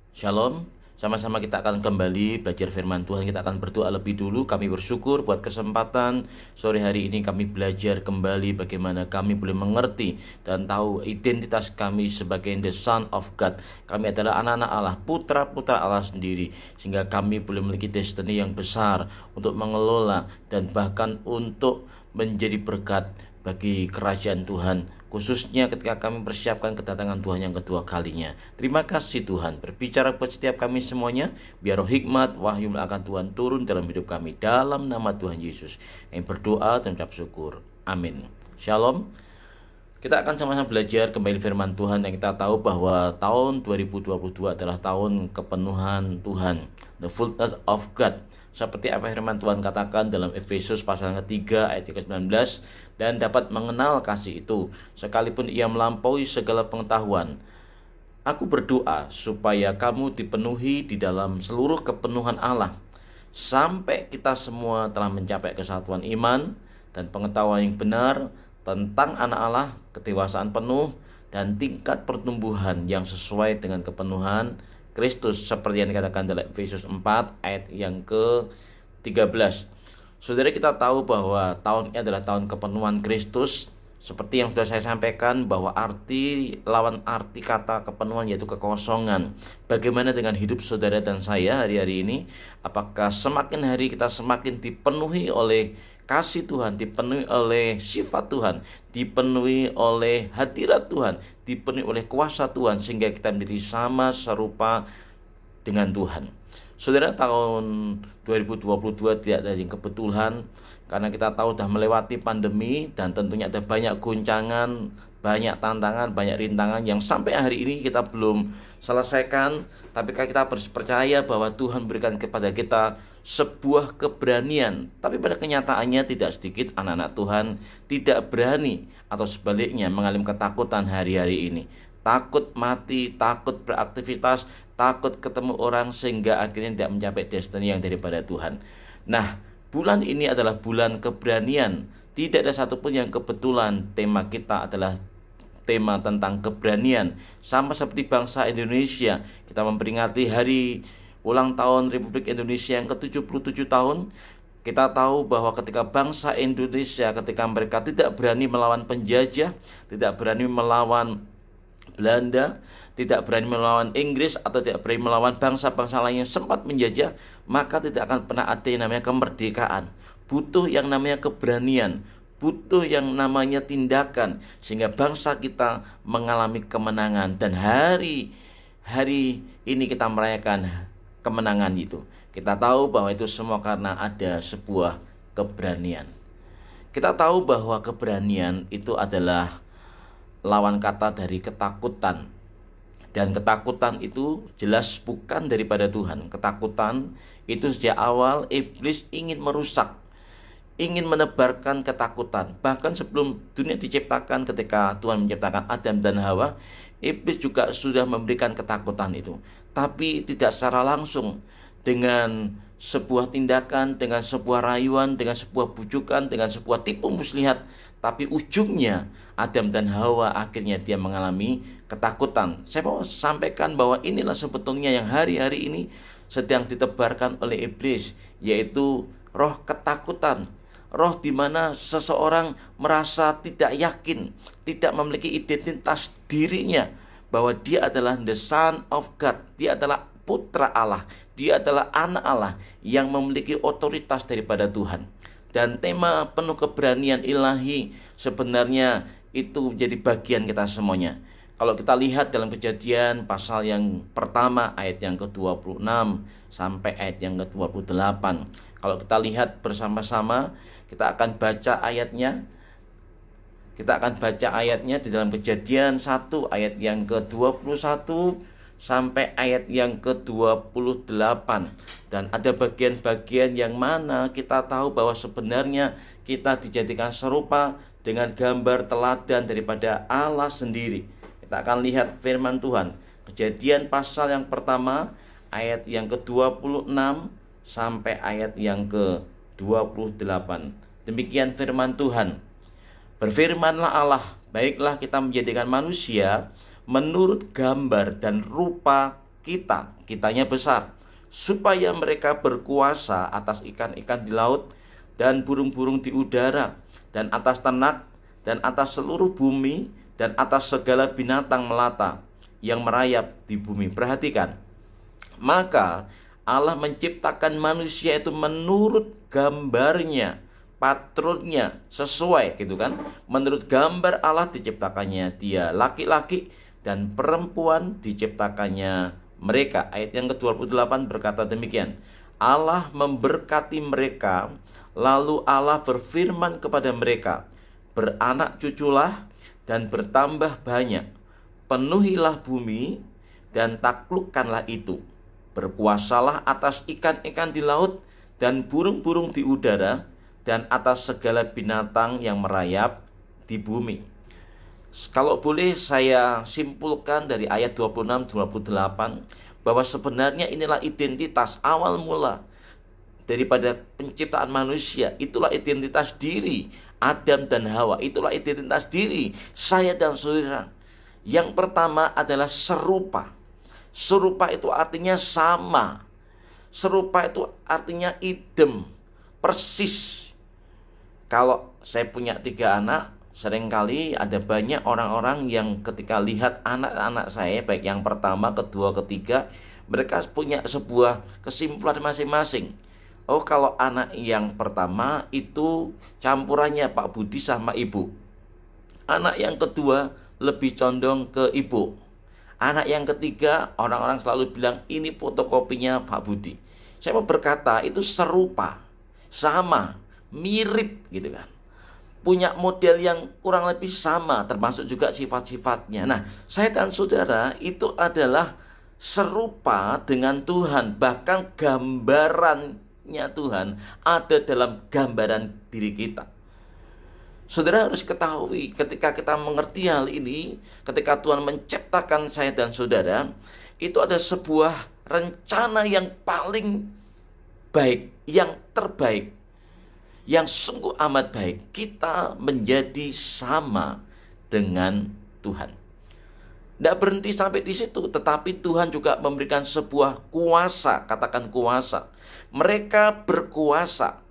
Shalom, sama-sama kita akan kembali belajar firman Tuhan. Kita akan berdoa lebih dulu. Kami bersyukur buat kesempatan sore hari ini kami belajar kembali bagaimana kami boleh mengerti dan tahu identitas kami sebagai the Son of God. Kami adalah anak-anak Allah, putra-putra Allah sendiri, sehingga kami boleh memiliki destiny yang besar untuk mengelola dan bahkan untuk menjadi berkat bagi kerajaan Tuhan, khususnya ketika kami persiapkan kedatangan Tuhan yang kedua kalinya. Terima kasih Tuhan, berbicara buat setiap kami semuanya, biar roh hikmat, wahyu akan Tuhan turun dalam hidup kami, dalam nama Tuhan Yesus. Kami berdoa dan ucap syukur. Amin. Shalom. Kita akan sama-sama belajar kembali firman Tuhan yang kita tahu bahwa tahun 2022 adalah tahun kepenuhan Tuhan, the fullness of God. Seperti apa firman Tuhan katakan dalam Efesus pasal ketiga ayat 19, dan dapat mengenal kasih itu sekalipun ia melampaui segala pengetahuan. Aku berdoa supaya kamu dipenuhi di dalam seluruh kepenuhan Allah, sampai kita semua telah mencapai kesatuan iman dan pengetahuan yang benar tentang anak Allah, kedewasaan penuh dan tingkat pertumbuhan yang sesuai dengan kepenuhan Kristus, seperti yang dikatakan dalam Efesus 4 ayat yang ke-13. Saudara, kita tahu bahwa tahun ini adalah tahun kepenuhan Kristus. Seperti yang sudah saya sampaikan, bahwa lawan arti kata kepenuhan yaitu kekosongan. Bagaimana dengan hidup saudara dan saya hari-hari ini? Apakah semakin hari kita semakin dipenuhi oleh kasih Tuhan, dipenuhi oleh sifat Tuhan, dipenuhi oleh hadirat Tuhan, dipenuhi oleh kuasa Tuhan, sehingga kita menjadi sama serupa dengan Tuhan. Saudara, tahun 2022 tidak ada yang kebetulan, karena kita tahu sudah melewati pandemi dan tentunya ada banyak guncangan, banyak tantangan, banyak rintangan yang sampai hari ini kita belum selesaikan. Tapi kita harus percaya bahwa Tuhan berikan kepada kita sebuah keberanian. Tapi pada kenyataannya tidak sedikit anak-anak Tuhan tidak berani atau sebaliknya mengalami ketakutan hari-hari ini. Takut mati, takut beraktivitas, takut ketemu orang, sehingga akhirnya tidak mencapai destiny yang daripada Tuhan. Nah, bulan ini adalah bulan keberanian. Tidak ada satupun yang kebetulan. Tema kita adalah tema tentang keberanian. Sama seperti bangsa Indonesia, kita memperingati hari ulang tahun Republik Indonesia yang ke-77 tahun. Kita tahu bahwa ketika bangsa Indonesia, ketika mereka tidak berani melawan penjajah, tidak berani melawan Belanda, tidak berani melawan Inggris, atau tidak berani melawan bangsa-bangsa lain yang sempat menjajah, maka tidak akan pernah ada yang namanya kemerdekaan. Butuh yang namanya keberanian, butuh yang namanya tindakan, sehingga bangsa kita mengalami kemenangan. Dan hari ini kita merayakan kemenangan itu. Kita tahu bahwa itu semua karena ada sebuah keberanian. Kita tahu bahwa keberanian itu adalah lawan kata dari ketakutan. Dan ketakutan itu jelas bukan daripada Tuhan. Ketakutan itu sejak awal iblis ingin merusak, ingin menebarkan ketakutan. Bahkan sebelum dunia diciptakan, ketika Tuhan menciptakan Adam dan Hawa, iblis juga sudah memberikan ketakutan itu. Tapi tidak secara langsung, dengan sebuah tindakan, dengan sebuah rayuan, dengan sebuah bujukan, dengan sebuah tipu muslihat. Tapi ujungnya Adam dan Hawa akhirnya dia mengalami ketakutan. Saya mau sampaikan bahwa inilah sebetulnya yang hari-hari ini sedang ditebarkan oleh iblis, yaitu roh ketakutan. Roh di mana seseorang merasa tidak yakin, tidak memiliki identitas dirinya, bahwa dia adalah the Son of God, dia adalah putra Allah, dia adalah anak Allah yang memiliki otoritas daripada Tuhan. Dan tema penuh keberanian ilahi sebenarnya itu menjadi bagian kita semuanya. Kalau kita lihat dalam Kejadian pasal yang pertama ayat yang ke-26 sampai ayat yang ke-28. Kalau kita lihat bersama-sama, kita akan baca ayatnya. Kita akan baca ayatnya di dalam Kejadian 1 ayat yang ke-21 sampai ayat yang ke-28. Dan ada bagian-bagian yang mana kita tahu bahwa sebenarnya kita dijadikan serupa dengan gambar teladan daripada Allah sendiri. Kita akan lihat firman Tuhan. Kejadian pasal yang pertama ayat yang ke-26 sampai ayat yang ke-28. Demikian firman Tuhan. Berfirmanlah Allah, baiklah kita menjadikan manusia menurut gambar dan rupa kitanya besar, supaya mereka berkuasa atas ikan-ikan di laut dan burung-burung di udara, dan atas ternak, dan atas seluruh bumi, dan atas segala binatang melata yang merayap di bumi. Perhatikan, maka Allah menciptakan manusia itu menurut gambarnya, patronnya, sesuai gitu kan. Menurut gambar Allah diciptakannya dia, laki-laki dan perempuan diciptakannya mereka. Ayat yang ke-28 berkata demikian, Allah memberkati mereka, lalu Allah berfirman kepada mereka, beranak cuculah dan bertambah banyak, penuhilah bumi dan taklukkanlah itu. Berkuasalah atas ikan-ikan di laut dan burung-burung di udara dan atas segala binatang yang merayap di bumi. Kalau boleh saya simpulkan dari ayat 26-28 bahwa sebenarnya inilah identitas awal mula daripada penciptaan manusia. Itulah identitas diri Adam dan Hawa. Itulah identitas diri saya dan saudara. Yang pertama adalah serupa. Serupa itu artinya sama. Serupa itu artinya idem, persis. Kalau saya punya 3 anak, seringkali ada banyak orang-orang yang ketika lihat anak-anak saya, baik yang pertama, kedua, ketiga, mereka punya sebuah kesimpulan masing-masing. Oh, kalau anak yang pertama itu campurannya Pak Budi sama Ibu. Anak yang kedua lebih condong ke Ibu. Anak yang ketiga, orang-orang selalu bilang ini fotokopinya Pak Budi. Saya mau berkata itu serupa, sama, mirip gitu kan. Punya model yang kurang lebih sama, termasuk juga sifat-sifatnya. Nah, saya dan saudara itu adalah serupa dengan Tuhan. Bahkan gambarannya Tuhan ada dalam gambaran diri kita. Saudara harus ketahui, ketika kita mengerti hal ini, ketika Tuhan menciptakan saya dan saudara, itu ada sebuah rencana yang paling baik, yang terbaik, yang sungguh amat baik. Kita menjadi sama dengan Tuhan. Tidak berhenti sampai di situ, tetapi Tuhan juga memberikan sebuah kuasa, katakan kuasa. Mereka berkuasa.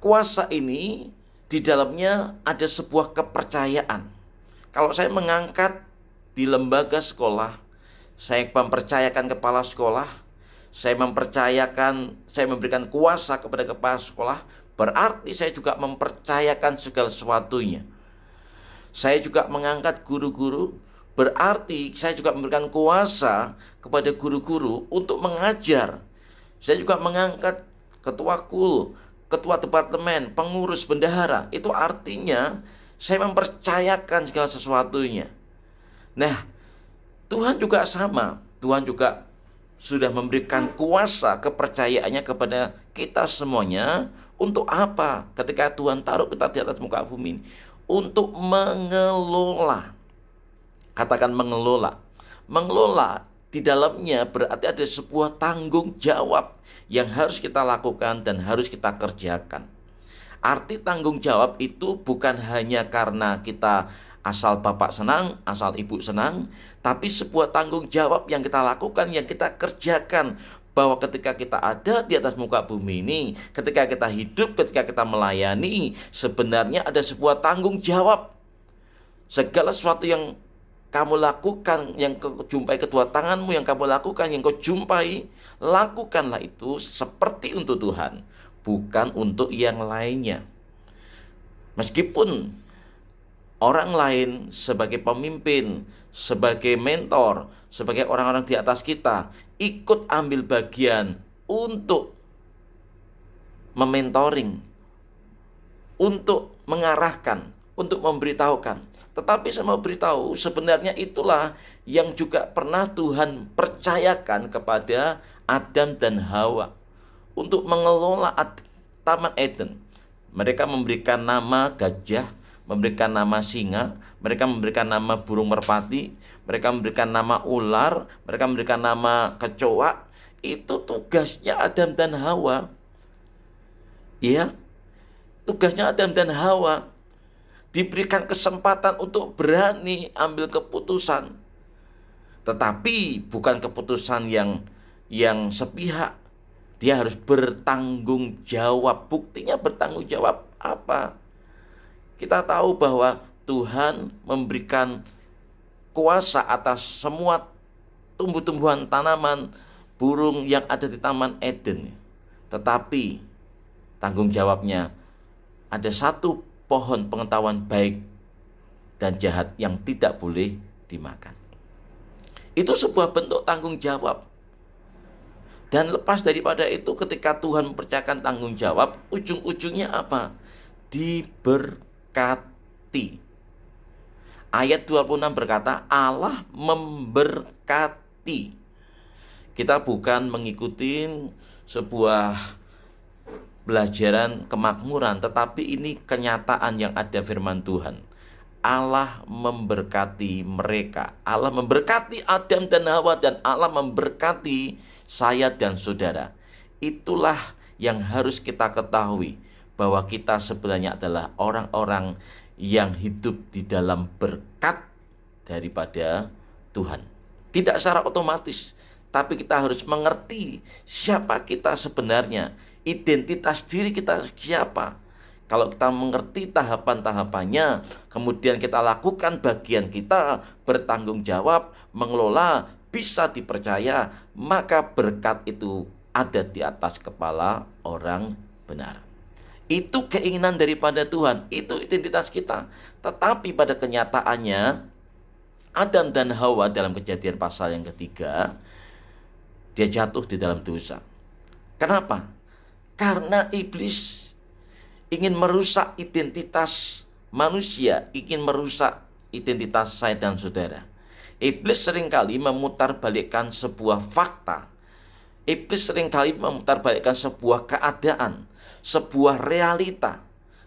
Kuasa ini di dalamnya ada sebuah kepercayaan. Kalau saya mengangkat di lembaga sekolah, saya mempercayakan kepala sekolah, saya memberikan kuasa kepada kepala sekolah, berarti saya juga mempercayakan segala sesuatunya. Saya juga mengangkat guru-guru, berarti saya juga memberikan kuasa kepada guru-guru untuk mengajar. Saya juga mengangkat ketua KUL, ketua departemen, pengurus, bendahara. Itu artinya saya mempercayakan segala sesuatunya. Nah, Tuhan juga sama. Tuhan juga sudah memberikan kuasa kepercayaannya kepada kita semuanya. Untuk apa? Ketika Tuhan taruh kita di atas muka bumi ini, untuk mengelola. Katakan mengelola. Mengelola di dalamnya berarti ada sebuah tanggung jawab yang harus kita lakukan dan harus kita kerjakan. Arti tanggung jawab itu bukan hanya karena kita asal bapak senang, asal ibu senang, tapi sebuah tanggung jawab yang kita lakukan, yang kita kerjakan. Bahwa ketika kita ada di atas muka bumi ini, ketika kita hidup, ketika kita melayani, sebenarnya ada sebuah tanggung jawab. Segala sesuatu yang kamu lakukan, yang kau jumpai kedua tanganmu, yang kamu lakukan, yang kau jumpai, lakukanlah itu seperti untuk Tuhan, bukan untuk yang lainnya. Meskipun orang lain sebagai pemimpin, sebagai mentor, sebagai orang-orang di atas kita, ikut ambil bagian untuk mementoring, untuk mengarahkan, untuk memberitahukan. Tetapi saya mau beritahu, sebenarnya itulah yang juga pernah Tuhan percayakan kepada Adam dan Hawa untuk mengelola Taman Eden. Mereka memberikan nama gajah, memberikan nama singa, mereka memberikan nama burung merpati, mereka memberikan nama ular, mereka memberikan nama kecoa. Itu tugasnya Adam dan Hawa. Ya, tugasnya Adam dan Hawa. Diberikan kesempatan untuk berani ambil keputusan. Tetapi bukan keputusan yang sepihak. Dia harus bertanggung jawab. Buktinya bertanggung jawab apa? Kita tahu bahwa Tuhan memberikan kuasa atas semua tumbuh-tumbuhan, tanaman, burung yang ada di Taman Eden. Tetapi tanggung jawabnya, ada satu pohon pengetahuan baik dan jahat yang tidak boleh dimakan. Itu sebuah bentuk tanggung jawab. Dan lepas daripada itu, ketika Tuhan mempercayakan tanggung jawab, ujung-ujungnya apa? Diberkati. Ayat 26 berkata, Allah memberkati. Kita bukan mengikuti sebuah pelajaran kemakmuran, tetapi ini kenyataan yang ada firman Tuhan. Allah memberkati mereka. Allah memberkati Adam dan Hawa, dan Allah memberkati saya dan saudara. Itulah yang harus kita ketahui, bahwa kita sebenarnya adalah orang-orang yang hidup di dalam berkat daripada Tuhan. Tidak secara otomatis, tapi kita harus mengerti siapa kita sebenarnya, identitas diri kita siapa. Kalau kita mengerti tahapan-tahapannya, kemudian kita lakukan bagian kita, bertanggung jawab, mengelola, bisa dipercaya, maka berkat itu ada di atas kepala orang benar. Itu keinginan daripada Tuhan, itu identitas kita. Tetapi pada kenyataannya, Adam dan Hawa dalam Kejadian pasal yang ketiga, dia jatuh di dalam dosa. Kenapa? Karena iblis ingin merusak identitas manusia, ingin merusak identitas saya dan saudara. Iblis seringkali memutarbalikkan sebuah fakta. Iblis seringkali memutarbalikkan sebuah keadaan, sebuah realita.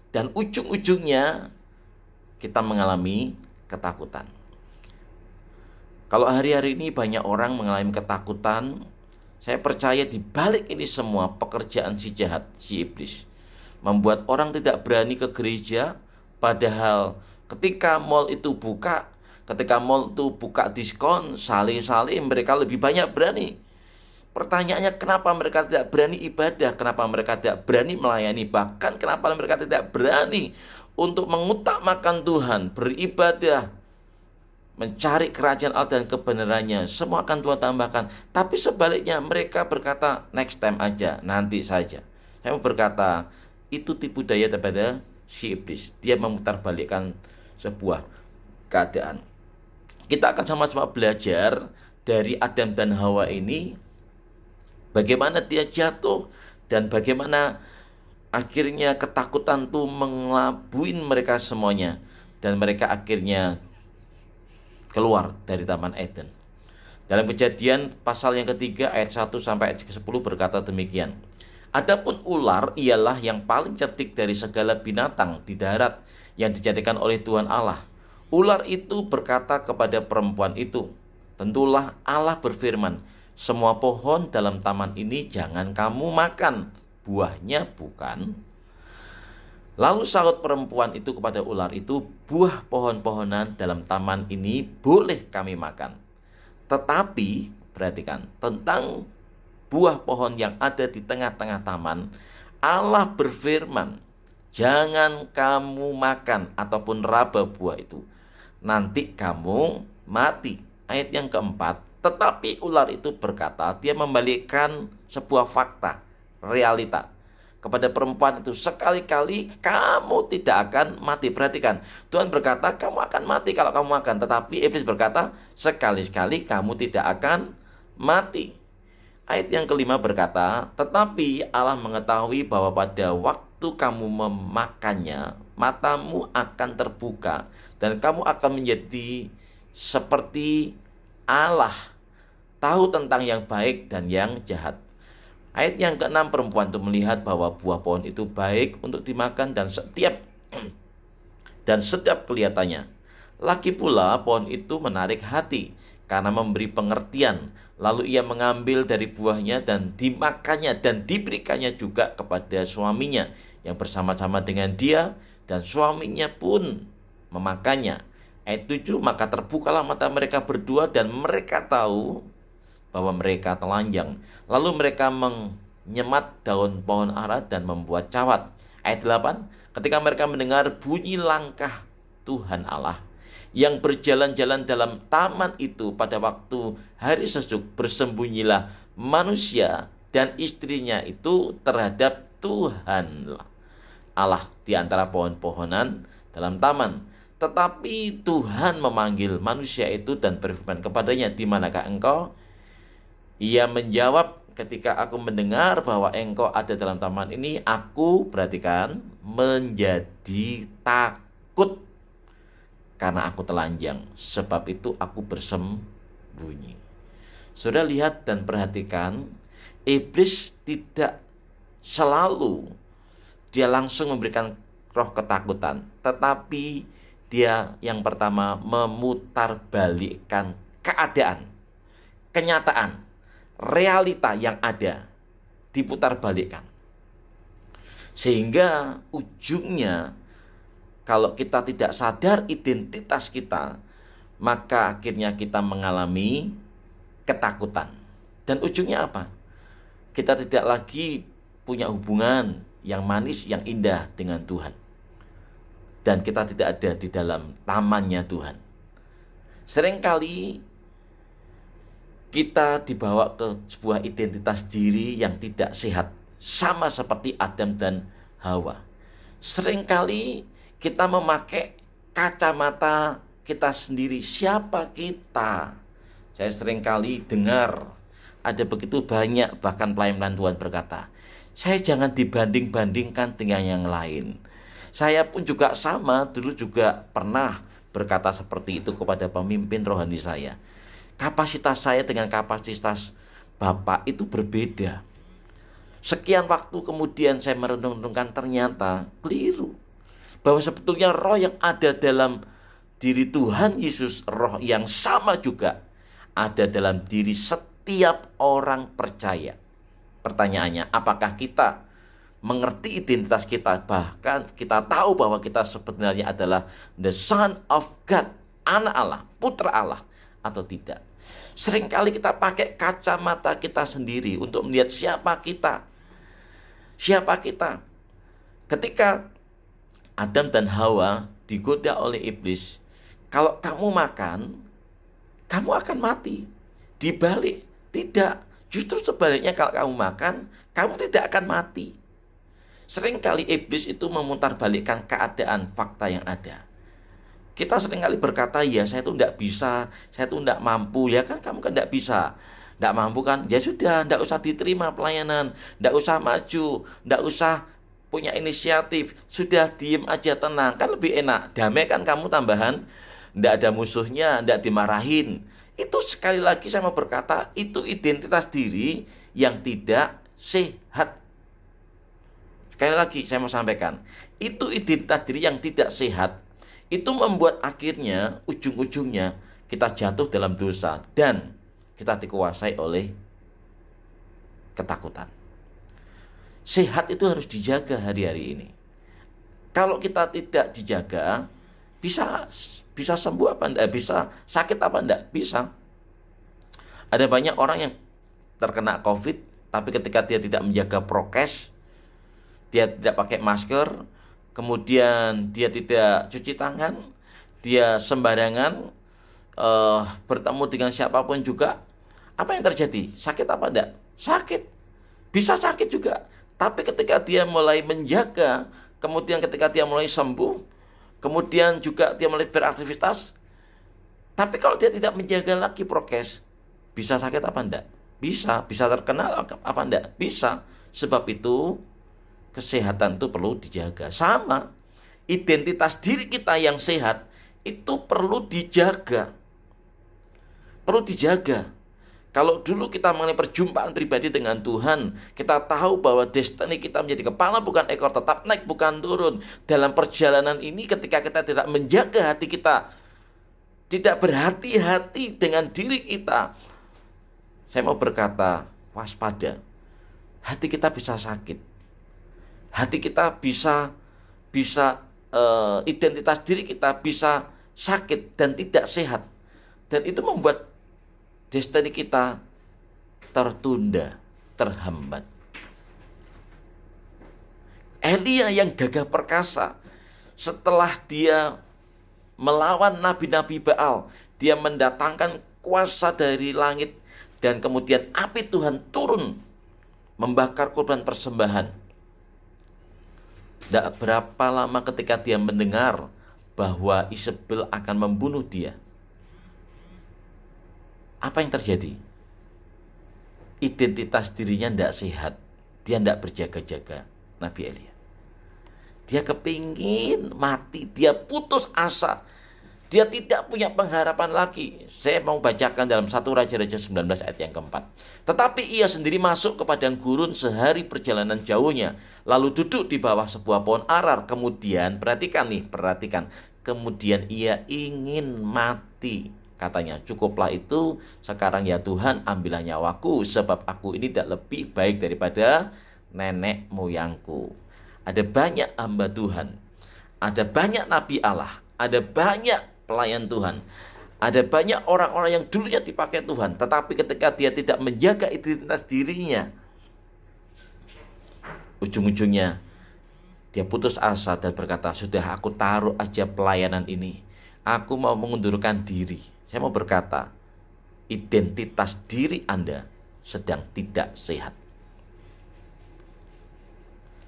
Dan ujung-ujungnya kita mengalami ketakutan. Kalau hari-hari ini banyak orang mengalami ketakutan, saya percaya di balik ini semua pekerjaan si jahat, si iblis. Membuat orang tidak berani ke gereja, padahal ketika mall itu buka, diskon, saleh-saleh, mereka lebih banyak berani. Pertanyaannya, kenapa mereka tidak berani ibadah? Kenapa mereka tidak berani melayani? Bahkan kenapa mereka tidak berani untuk mengutamakan Tuhan, beribadah, mencari kerajaan Allah dan kebenarannya? Semua akan Tuhan tambahkan. Tapi sebaliknya mereka berkata, next time aja, nanti saja. Saya mau berkata, itu tipu daya daripada si iblis. Dia memutarbalikkan sebuah keadaan. Kita akan sama-sama belajar dari Adam dan Hawa ini, bagaimana dia jatuh dan bagaimana akhirnya ketakutan itu mengelabuin mereka semuanya, dan mereka akhirnya keluar dari Taman Eden. Dalam Kejadian pasal yang ketiga ayat 1 sampai ayat 10 berkata demikian. Adapun ular ialah yang paling cerdik dari segala binatang di darat yang dijadikan oleh Tuhan Allah. Ular itu berkata kepada perempuan itu, tentulah Allah berfirman, semua pohon dalam taman ini jangan kamu makan, buahnya bukan. Lalu sahut perempuan itu kepada ular itu, buah pohon-pohonan dalam taman ini boleh kami makan. Tetapi, perhatikan, tentang buah pohon yang ada di tengah-tengah taman, Allah berfirman, jangan kamu makan ataupun raba buah itu, nanti kamu mati. Ayat yang keempat, tetapi ular itu berkata, dia membalikkan sebuah fakta, realita kepada perempuan itu, sekali-kali kamu tidak akan mati. Perhatikan, Tuhan berkata kamu akan mati kalau kamu makan, tetapi iblis berkata sekali-kali kamu tidak akan mati. Ayat yang kelima berkata, tetapi Allah mengetahui bahwa pada waktu kamu memakannya, matamu akan terbuka dan kamu akan menjadi seperti Allah, tahu tentang yang baik dan yang jahat. Ayat yang keenam, perempuan itu melihat bahwa buah pohon itu baik untuk dimakan dan setiap kelihatannya. Lagi pula pohon itu menarik hati karena memberi pengertian. Lalu ia mengambil dari buahnya dan dimakannya dan diberikannya juga kepada suaminya yang bersama-sama dengan dia, dan suaminya pun memakannya. Ayat 7, maka terbukalah mata mereka berdua dan mereka tahu bahwa mereka telanjang. Lalu mereka menyemat daun pohon ara dan membuat cawat. Ayat 8, ketika mereka mendengar bunyi langkah Tuhan Allah yang berjalan-jalan dalam taman itu pada waktu hari sejuk, bersembunyilah manusia dan istrinya itu terhadap Tuhan Allah di antara pohon-pohonan dalam taman. Tetapi Tuhan memanggil manusia itu dan berfirman kepadanya, di manakah engkau? Ia menjawab, ketika aku mendengar bahwa engkau ada dalam taman ini, aku, perhatikan, menjadi takut karena aku telanjang. Sebab itu aku bersembunyi. Saudara lihat dan perhatikan, iblis tidak selalu dia langsung memberikan roh ketakutan, tetapi dia yang pertama memutarbalikkan keadaan, kenyataan, realita yang ada diputarbalikkan. Sehingga ujungnya kalau kita tidak sadar identitas kita, maka akhirnya kita mengalami ketakutan. Dan ujungnya apa? Kita tidak lagi punya hubungan yang manis, yang indah dengan Tuhan. Dan kita tidak ada di dalam tamannya Tuhan. Seringkali kita dibawa ke sebuah identitas diri yang tidak sehat, sama seperti Adam dan Hawa. Seringkali kita memakai kacamata kita sendiri. Siapa kita? Saya seringkali dengar ada begitu banyak bahkan pelayan Tuhan berkata, saya jangan dibanding-bandingkan dengan yang lain. Saya pun juga sama, dulu juga pernah berkata seperti itu kepada pemimpin rohani saya. Kapasitas saya dengan kapasitas Bapak itu berbeda. Sekian waktu kemudian saya merenung-renungkan, ternyata keliru. Bahwa sebetulnya roh yang ada dalam diri Tuhan Yesus, roh yang sama juga ada dalam diri setiap orang percaya. Pertanyaannya, apakah kita mengerti identitas kita, bahkan kita tahu bahwa kita sebenarnya adalah the Son of God, anak Allah, putra Allah, atau tidak? Seringkali kita pakai kacamata kita sendiri untuk melihat siapa kita. Siapa kita? Ketika Adam dan Hawa digoda oleh iblis, kalau kamu makan, kamu akan mati. Dibalik, tidak. Justru sebaliknya, kalau kamu makan, kamu tidak akan mati. Seringkali iblis itu memutarbalikkan keadaan fakta yang ada. Kita seringkali berkata, ya saya itu tidak bisa, saya itu tidak mampu. Ya kan kamu kan tidak bisa, tidak mampu kan, ya sudah, tidak usah diterima pelayanan, tidak usah maju, tidak usah punya inisiatif, sudah diem aja, tenang, kan lebih enak, damai kan kamu tambahan, tidak ada musuhnya, tidak dimarahin. Itu sekali lagi saya mau berkata, itu identitas diri yang tidak sehat. Sekali lagi saya mau sampaikan, itu identitas diri yang tidak sehat. Itu membuat akhirnya ujung-ujungnya kita jatuh dalam dosa dan kita dikuasai oleh ketakutan. Sehat itu harus dijaga hari-hari ini. Kalau kita tidak dijaga, bisa sembuh apa enggak? Bisa sakit apa enggak? Bisa. Ada banyak orang yang terkena COVID, tapi ketika dia tidak menjaga prokes, dia tidak pakai masker, kemudian dia tidak cuci tangan, dia sembarangan bertemu dengan siapapun juga, apa yang terjadi? Sakit apa enggak? Sakit. Bisa sakit juga. Tapi ketika dia mulai menjaga, kemudian ketika dia mulai sembuh, kemudian juga dia mulai beraktivitas. Tapi kalau dia tidak menjaga lagi prokes, bisa sakit apa enggak? Bisa terkena apa enggak? Bisa. Sebab itu kesehatan itu perlu dijaga. Sama, identitas diri kita yang sehat itu perlu dijaga. Perlu dijaga. Kalau dulu kita mengenai perjumpaan pribadi dengan Tuhan, kita tahu bahwa destiny kita menjadi kepala bukan ekor, tetap naik bukan turun. Dalam perjalanan ini ketika kita tidak menjaga hati kita, tidak berhati-hati dengan diri kita, saya mau berkata, waspada. Hati kita bisa sakit. Hati kita bisa identitas diri kita bisa sakit dan tidak sehat. Dan itu membuat destiny kita tertunda, terhambat. Elia yang gagah perkasa, setelah dia melawan nabi-nabi Baal, dia mendatangkan kuasa dari langit, dan kemudian api Tuhan turun membakar korban persembahan. Tidak berapa lama ketika dia mendengar bahwa Isabel akan membunuh dia, apa yang terjadi? Identitas dirinya tidak sehat. Dia tidak berjaga-jaga, Nabi Elia. Dia kepingin mati, dia putus asa, dia tidak punya pengharapan lagi. Saya mau bacakan dalam 1 Raja-Raja 19 ayat yang keempat. Tetapi ia sendiri masuk ke padang gurun sehari perjalanan jauhnya, lalu duduk di bawah sebuah pohon arar. Kemudian, perhatikan. Kemudian ia ingin mati. Katanya, cukuplah itu, sekarang ya Tuhan, ambillah nyawaku, sebab aku ini tidak lebih baik daripada nenek moyangku. Ada banyak hamba Tuhan, ada banyak nabi Allah, ada banyak pelayan Tuhan, ada banyak orang-orang yang dulunya dipakai Tuhan, tetapi ketika dia tidak menjaga identitas dirinya, ujung-ujungnya dia putus asa dan berkata, sudah aku taruh aja pelayanan ini, aku mau mengundurkan diri. Saya mau berkata, identitas diri Anda sedang tidak sehat.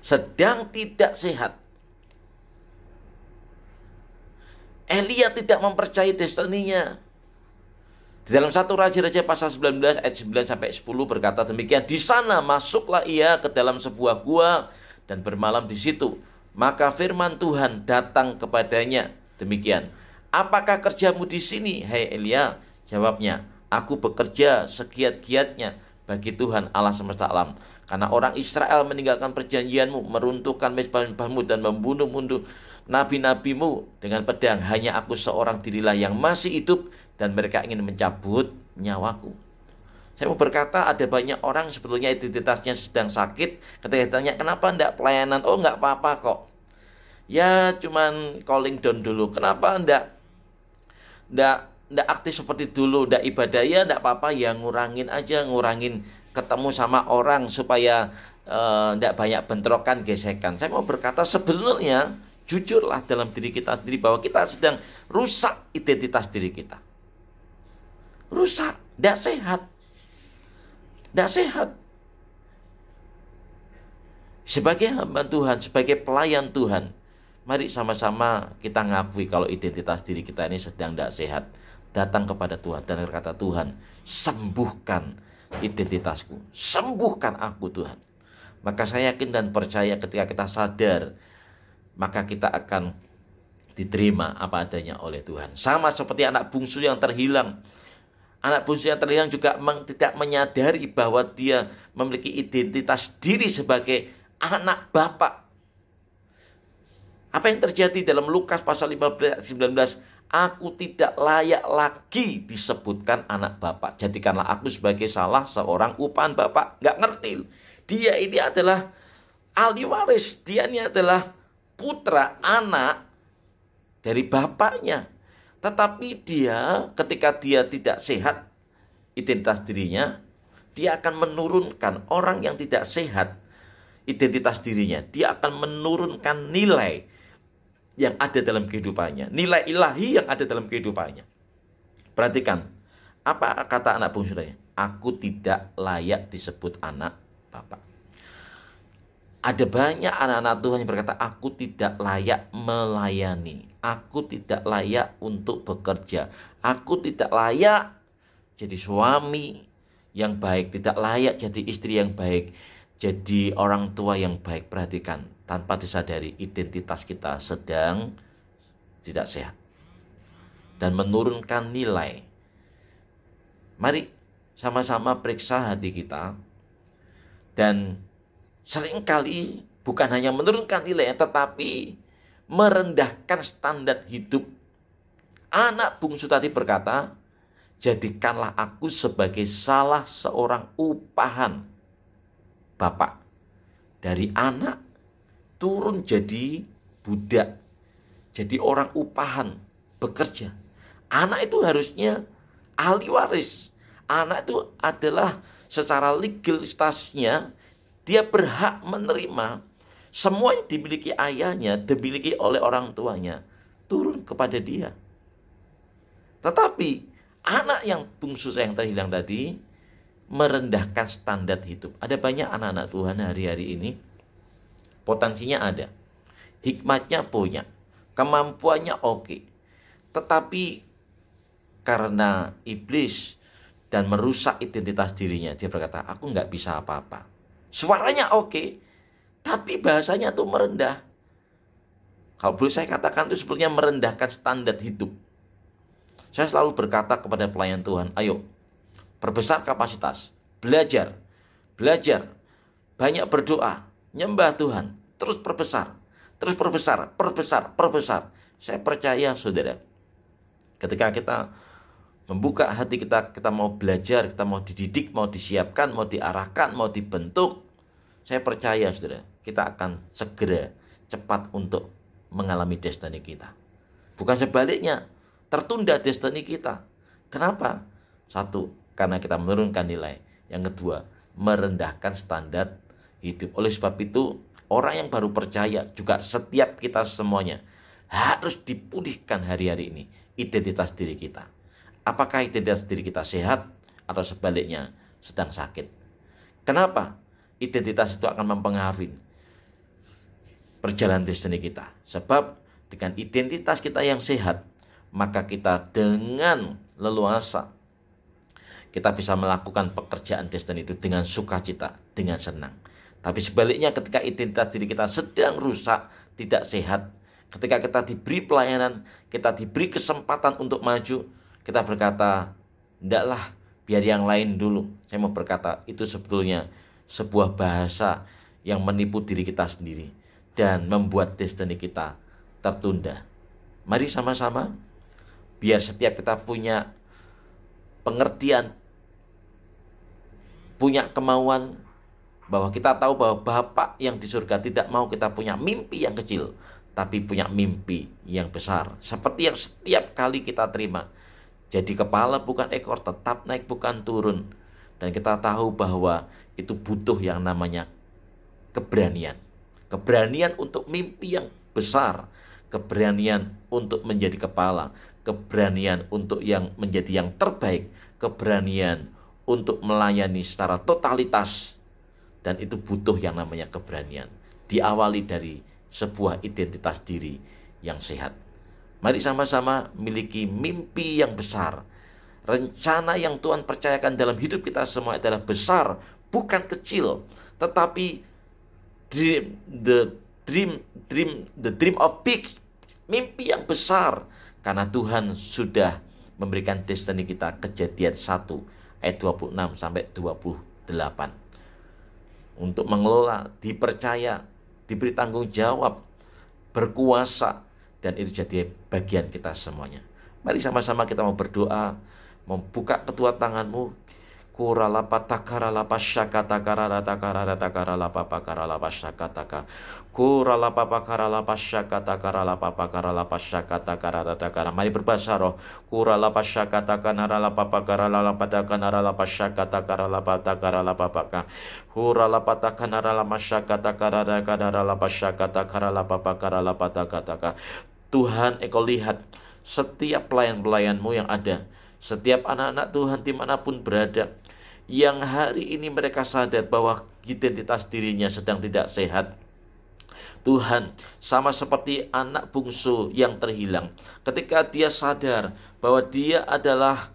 Sedang tidak sehat. Elia tidak mempercayai destininya. Di dalam 1 Raja-Raja pasal 19 ayat 9 sampai 10 berkata demikian, di sana masuklah ia ke dalam sebuah gua dan bermalam di situ. Maka firman Tuhan datang kepadanya demikian, apakah kerjamu di sini, hai Elia? Jawabnya, aku bekerja segiat-giatnya bagi Tuhan Allah semesta alam. Karena orang Israel meninggalkan perjanjianmu, meruntuhkan mezbah-mezbahmu dan membunuh-munduh nabi-nabimu dengan pedang. Hanya aku seorang dirilah yang masih hidup dan mereka ingin mencabut nyawaku. Saya mau berkata, ada banyak orang sebetulnya identitasnya sedang sakit. Ketika ditanya, kenapa enggak pelayanan? Oh, enggak apa-apa kok. Ya, cuman calling down dulu. Kenapa enggak aktif seperti dulu, enggak ibadah? Ya, enggak apa-apa, ya ngurangin aja, ketemu sama orang supaya tidak banyak bentrokan, gesekan. Saya mau berkata sebenarnya jujurlah dalam diri kita sendiri bahwa kita sedang rusak identitas diri kita. Rusak, tidak sehat. Tidak sehat. Sebagai hamba Tuhan, sebagai pelayan Tuhan, mari sama-sama kita ngakui kalau identitas diri kita ini sedang tidak sehat. Datang kepada Tuhan dan berkata, Tuhan, sembuhkan identitasku, sembuhkan aku Tuhan. Maka saya yakin dan percaya ketika kita sadar, maka kita akan diterima apa adanya oleh Tuhan. Sama seperti anak bungsu yang terhilang. Anak bungsu yang terhilang juga tidak menyadari bahwa dia memiliki identitas diri sebagai anak bapak. Apa yang terjadi dalam Lukas pasal 15 19? Aku tidak layak lagi disebutkan anak bapak. Jadikanlah aku sebagai salah seorang upahan bapak. Nggak ngerti. Dia ini adalah ahli waris. Dia ini adalah putra, anak dari bapaknya. Tetapi dia, ketika dia tidak sehat identitas dirinya, dia akan menurunkan orang yang tidak sehat identitas dirinya. Dia akan menurunkan nilai yang ada dalam kehidupannya, nilai ilahi yang ada dalam kehidupannya. Perhatikan, apa kata anak bungsunya? Aku tidak layak disebut anak bapak. Ada banyak anak-anak Tuhan yang berkata, aku tidak layak melayani, aku tidak layak untuk bekerja, aku tidak layak jadi suami yang baik, tidak layak jadi istri yang baik, jadi orang tua yang baik. Perhatikan, tanpa disadari identitas kita sedang tidak sehat dan menurunkan nilai. Mari sama-sama periksa hati kita. Dan seringkali bukan hanya menurunkan nilai, tetapi merendahkan standar hidup. Anak bungsu tadi berkata, jadikanlah aku sebagai salah seorang upahan bapak. Dari anak turun jadi budak, jadi orang upahan, bekerja. Anak itu harusnya ahli waris. Anak itu adalah secara legalitasnya dia berhak menerima semua yang dimiliki ayahnya, dimiliki oleh orang tuanya, turun kepada dia. Tetapi anak yang bungsu yang terhilang tadi merendahkan standar hidup. Ada banyak anak-anak Tuhan hari-hari ini, potensinya ada, hikmatnya punya, kemampuannya oke. Tetapi karena iblis dan merusak identitas dirinya, dia berkata, aku nggak bisa apa-apa. Suaranya oke, tapi bahasanya tuh merendah. Kalau boleh saya katakan itu sebenarnya merendahkan standar hidup. Saya selalu berkata kepada pelayan Tuhan, ayo perbesar kapasitas, belajar, banyak berdoa, nyembah Tuhan, terus perbesar, perbesar. Saya percaya saudara, ketika kita membuka hati kita mau belajar, kita mau dididik, mau disiapkan, mau diarahkan, mau dibentuk, saya percaya saudara, kita akan segera cepat untuk mengalami destiny kita. Bukan sebaliknya, tertunda destiny kita. Kenapa? Satu, karena kita menurunkan nilai. Yang kedua, merendahkan standar hidup. Oleh sebab itu, orang yang baru percaya, juga setiap kita semuanya, harus dipulihkan hari-hari ini identitas diri kita. Apakah identitas diri kita sehat atau sebaliknya sedang sakit? Kenapa? Identitas itu akan mempengaruhi perjalanan destiny kita. Sebab dengan identitas kita yang sehat, maka kita dengan leluasa kita bisa melakukan pekerjaan destiny itu dengan sukacita, dengan senang. Tapi sebaliknya ketika identitas diri kita sedang rusak, tidak sehat, ketika kita diberi pelayanan, kita diberi kesempatan untuk maju, kita berkata, ndaklah, biar yang lain dulu. Saya mau berkata, itu sebetulnya sebuah bahasa yang menipu diri kita sendiri dan membuat destiny kita tertunda. Mari sama-sama, biar setiap kita punya pengertian, punya kemauan, bahwa kita tahu bahwa Bapa yang di surga tidak mau kita punya mimpi yang kecil, tapi punya mimpi yang besar. Seperti yang setiap kali kita terima, jadi kepala bukan ekor, tetap naik bukan turun. Dan kita tahu bahwa itu butuh yang namanya keberanian. Keberanian untuk mimpi yang besar. Keberanian untuk menjadi kepala. Keberanian untuk yang menjadi yang terbaik. Keberanian untuk melayani secara totalitas. Dan itu butuh yang namanya keberanian. Diawali dari sebuah identitas diri yang sehat. Mari sama-sama miliki mimpi yang besar. Rencana yang Tuhan percayakan dalam hidup kita semua adalah besar, bukan kecil. Tetapi the dream of big, mimpi yang besar. Karena Tuhan sudah memberikan destiny kita, Kejadian 1 ayat 26 sampai 28. Untuk mengelola, dipercaya, diberi tanggung jawab, berkuasa. Dan itu jadi bagian kita semuanya. Mari sama-sama kita mau berdoa, membuka kedua tanganmu. Kuralapa takaralapa syakatakara takarara takaralapa pakaralapa syakataka. Kuralapa pakaralapa syakatakara pakaralapa syakatakara takara. Mari berbahasa roh. Kuralapa syakatakanaralapa pakaralapa takanaralapa syakatakara takaralapa paka. Kuralapa takanaralapa syakatakara takanaralapa syakatakara pakaralapa takataka. Tuhan, Engkau lihat setiap pelayan-pelayanmu yang ada, setiap anak-anak Tuhan dimanapun berada, yang hari ini mereka sadar bahwa identitas dirinya sedang tidak sehat. Tuhan, sama seperti anak bungsu yang terhilang, ketika dia sadar bahwa dia adalah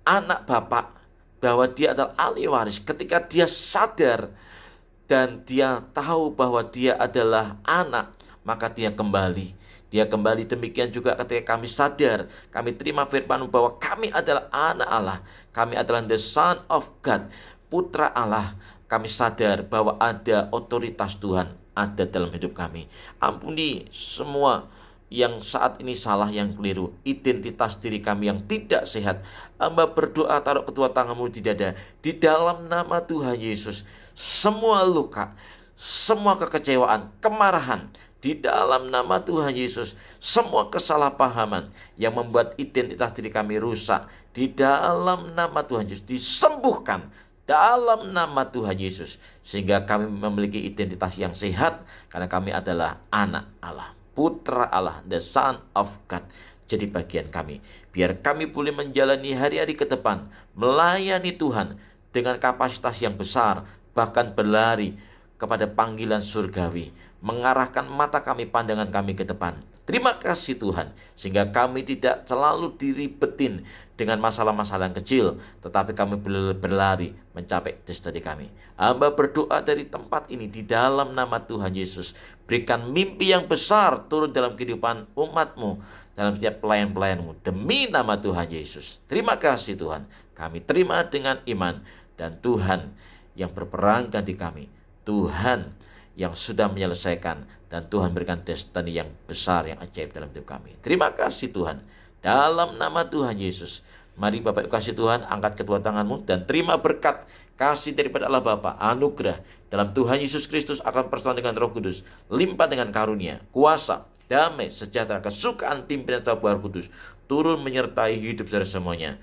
anak Bapak, bahwa dia adalah ahli waris, ketika dia sadar dan dia tahu bahwa dia adalah anak, maka dia kembali. Dia kembali. Demikian juga ketika kami sadar, kami terima firman bahwa kami adalah anak Allah, kami adalah the son of God, putra Allah. Kami sadar bahwa ada otoritas Tuhan ada dalam hidup kami. Ampuni semua yang saat ini salah, yang keliru, identitas diri kami yang tidak sehat. Hamba berdoa, taruh kedua tanganmu di dada, di dalam nama Tuhan Yesus, semua luka, semua kekecewaan, kemarahan, Di dalam nama Tuhan Yesus, semua kesalahpahaman yang membuat identitas diri kami rusak, di dalam nama Tuhan Yesus disembuhkan dalam nama Tuhan Yesus, sehingga kami memiliki identitas yang sehat karena kami adalah anak Allah, putra Allah, the son of God. Jadi bagian kami, biar kami boleh menjalani hari-hari ke depan, melayani Tuhan dengan kapasitas yang besar, bahkan berlari kepada panggilan surgawi, mengarahkan mata kami, pandangan kami ke depan. Terima kasih Tuhan, sehingga kami tidak selalu diribetin dengan masalah-masalah yang kecil, tetapi kami berlari mencapai destiny kami. Hamba berdoa dari tempat ini di dalam nama Tuhan Yesus, berikan mimpi yang besar turun dalam kehidupan umat-Mu, dalam setiap pelayan-pelayan-Mu, demi nama Tuhan Yesus. Terima kasih Tuhan, kami terima dengan iman, dan Tuhan yang berperang ganti kami, Tuhan yang sudah menyelesaikan, dan Tuhan berikan destiny yang besar, yang ajaib dalam hidup kami. Terima kasih Tuhan, dalam nama Tuhan Yesus. Mari Bapak Ibu kasih Tuhan, angkat kedua tanganmu dan terima berkat kasih daripada Allah Bapa, anugerah dalam Tuhan Yesus Kristus akan bersama dengan Roh Kudus, limpah dengan karunia, kuasa, damai, sejahtera, kesukaan pimpinan Tuhan Roh Kudus turun menyertai hidup saudara semuanya.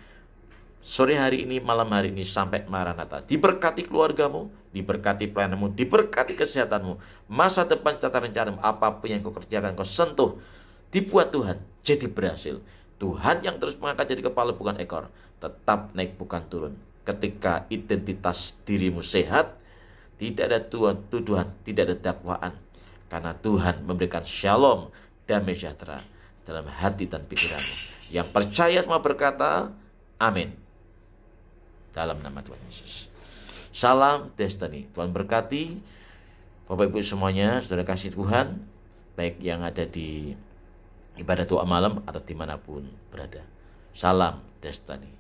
Sore hari ini, malam hari ini, sampai Maranatha. Diberkati keluargamu, diberkati pelayananmu, diberkati kesehatanmu, masa depan tata rencanamu, apapun yang kau kerjakan, kau sentuh, dibuat Tuhan jadi berhasil. Tuhan yang terus mengangkat jadi kepala bukan ekor, tetap naik bukan turun. Ketika identitas dirimu sehat, tidak ada tuduhan, tidak ada dakwaan, karena Tuhan memberikan shalom, damai sejahtera dalam hati dan pikiranmu. Yang percaya semua berkata amin, dalam nama Tuhan Yesus. Salam destiny. Tuhan berkati Bapak Ibu semuanya, saudara kasih Tuhan, baik yang ada di ibadah doa malam atau dimanapun berada. Salam destiny.